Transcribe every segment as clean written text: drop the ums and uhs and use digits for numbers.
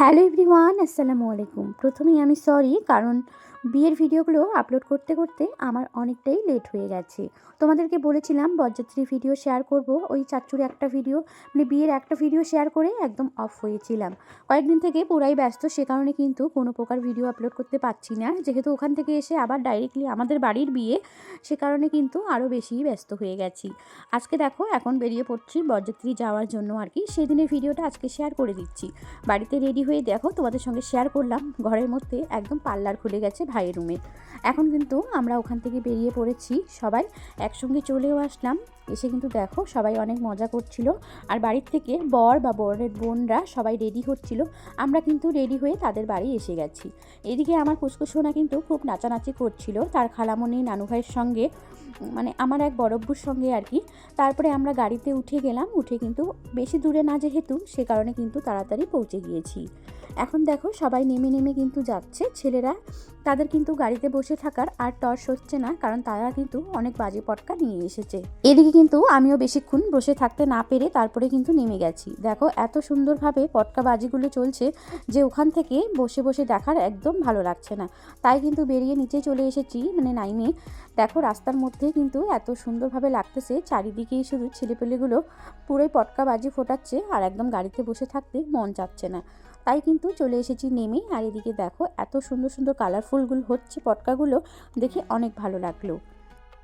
Hello everyone, আসসালামু আলাইকুম। প্রথমেই আমি সরি, কারণ বিয়ের ভিডিওগুলো আপলোড করতে করতে আমার অনেকটাই লেট হয়ে গেছে। তোমাদেরকে বলেছিলাম বরযাত্রী ভিডিও শেয়ার করব, ওই চাচ্চুর একটা ভিডিও মানে বিয়ের একটা ভিডিও শেয়ার করে একদম অফ হয়েছিলাম। কয়েকদিন থেকে পুরাই ব্যস্ত, সে কারণে কিন্তু কোনো প্রকার ভিডিও আপলোড করতে পারছি না। যেহেতু ওখান থেকে এসে আবার ডাইরেক্টলি আমাদের বাড়ির বিয়ে, সে কারণে কিন্তু আরও বেশি ব্যস্ত হয়ে গেছি। আজকে দেখো এখন বেরিয়ে পড়ছি বরযাত্রী যাওয়ার জন্য আর কি, সেদিনের ভিডিওটা আজকে শেয়ার করে দিচ্ছি। বাড়িতে রেডি হয়ে দেখো তোমাদের সঙ্গে শেয়ার করলাম, ঘরের মধ্যে একদম পার্লার খুলে গেছে ভাইয়ের রুমে। এখন কিন্তু আমরা ওখান থেকে বেরিয়ে পড়েছি, সবাই একসঙ্গে চলেও আসলাম। এসে কিন্তু দেখো সবাই অনেক মজা করছিল, আর বাড়ির থেকে বর বা বরের বোনরা সবাই রেডি হচ্ছিল। আমরা কিন্তু রেডি হয়ে তাদের বাড়ি এসে গেছি। এদিকে আমার কুসকুসোনা কিন্তু খুব নাচানাচি করছিল তার খালামণি নানু ভাইয়ের সঙ্গে, মানে আমার এক বড়ব্বুর সঙ্গে আর কি। তারপরে আমরা গাড়িতে উঠে গেলাম, উঠে কিন্তু বেশি দূরে না যেহেতু, সে কারণে কিন্তু তাড়াতাড়ি পৌঁছে গিয়েছি। এখন দেখো সবাই নেমে নেমে কিন্তু যাচ্ছে। ছেলেরা তাদের কিন্তু গাড়িতে বসে থাকার আর টর্চ হচ্ছে না, কারণ তারা কিন্তু অনেক বাজে পটকা নিয়ে এসেছে। এদিকে কিন্তু আমিও বেশিক্ষণ বসে থাকতে না পেরে তারপরে কিন্তু নেমে গেছি। দেখো এত সুন্দরভাবে পটকা বাজিগুলো চলছে যে ওখান থেকে বসে বসে দেখার একদম ভালো লাগছে না। তাই কিন্তু বেরিয়ে নিচে চলে এসেছি, মানে নাইমে। দেখো রাস্তার মধ্যে কিন্তু এত সুন্দরভাবে লাগতেছে, চারিদিকেই শুধু ছেলেপেলেগুলো পুরোই পটকা বাজি ফোটাচ্ছে, আর একদম গাড়িতে বসে থাকতে মন চাচ্ছে না। তাই কিন্তু চলে এসেছি নেমে। আর এদিকে দেখো এত সুন্দর সুন্দর কালারফুলগুলো হচ্ছে পটকাগুলো, দেখে অনেক ভালো লাগলো।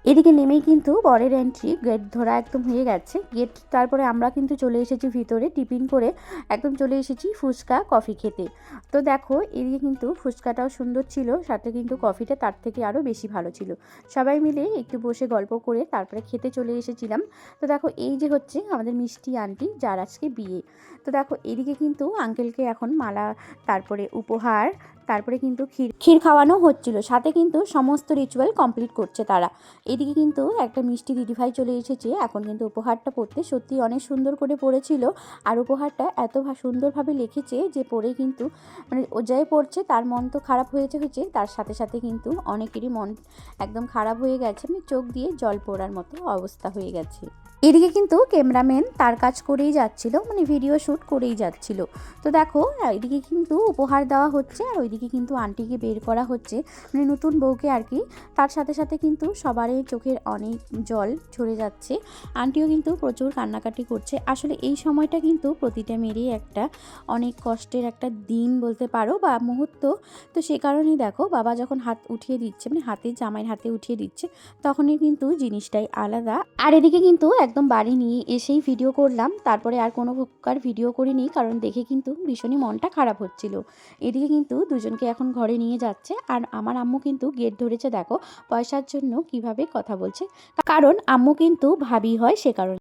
এদিকে নেমেই কিন্তু বরের এন্ট্রি, গেট ধরা একদম হয়ে গেছে গেট। তারপরে আমরা কিন্তু চলে এসেছি ভিতরে, টিফিন করে একদম চলে এসেছি ফুচকা কফি খেতে। তো দেখো এদিকে কিন্তু ফুচকাটাও সুন্দর ছিল, সাথে কিন্তু কফিটা তার থেকে আরও বেশি ভালো ছিল। সবাই মিলে একটু বসে গল্প করে তারপরে খেতে চলে এসেছিলাম। তো দেখো এই যে হচ্ছে আমাদের মিষ্টি আন্টি, যার আজকে বিয়ে। তো দেখো এদিকে কিন্তু আঙ্কেলকে এখন মালা, তারপরে উপহার, তারপরে কিন্তু ক্ষীর খাওয়ানো হচ্ছিল, সাথে কিন্তু সমস্ত রিচুয়াল কমপ্লিট করছে তারা। এদিকে কিন্তু একটা মিষ্টি দিদিভাই চলে এসেছে। এখন কিন্তু উপহারটা পড়তে সত্যি অনেক সুন্দর করে পড়েছিল, আর উপহারটা এত সুন্দরভাবে লিখেছে যে পড়ে কিন্তু মানে ও যাই পড়ছে তার মন তো খারাপ হয়েছে, তার সাথে সাথে কিন্তু অনেকেরই মন একদম খারাপ হয়ে গেছে, মানে চোখ দিয়ে জল পড়ার মতো অবস্থা হয়ে গেছে। এদিকে কিন্তু ক্যামেরাম্যান তার কাজ করেই যাচ্ছিল, মানে ভিডিও শ্যুট করেই যাচ্ছিল। তো দেখো এদিকে কিন্তু উপহার দেওয়া হচ্ছে, আর ওইদিকে কিন্তু আন্টিকে বের করা হচ্ছে, মানে নতুন বউকে আর কি। তার সাথে সাথে কিন্তু সবারই চোখের অনেক জল ঝরে যাচ্ছে। আন্টিও কিন্তু প্রচুর কান্নাকাটি করছে। আসলে এই সময়টা কিন্তু প্রতিটা মেয়েরই একটা অনেক কষ্টের একটা দিন বলতে পারো, বা মুহূর্ত। তো সে কারণেই দেখো বাবা যখন হাত উঠিয়ে দিচ্ছে, মানে হাতে জামাইয়ের হাতে উঠিয়ে দিচ্ছে, তখনই কিন্তু জিনিসটাই আলাদা। আর এদিকে কিন্তু একদম বাড়ি নিয়ে এসেই ভিডিও করলাম, তারপরে আর কোনো প্রকার ভিডিও করিনি, কারণ দেখে কিন্তু ভীষণই মনটা খারাপ হচ্ছিল। এদিকে কিন্তু দুজনকে এখন ঘরে নিয়ে যাচ্ছে, আর আমার আম্মু কিন্তু গেট ধরেছে। দেখো পয়সার জন্য কিভাবে কথা বলছে, কারণ আম্মু কিন্তু ভাবি হয়, সে কারণে।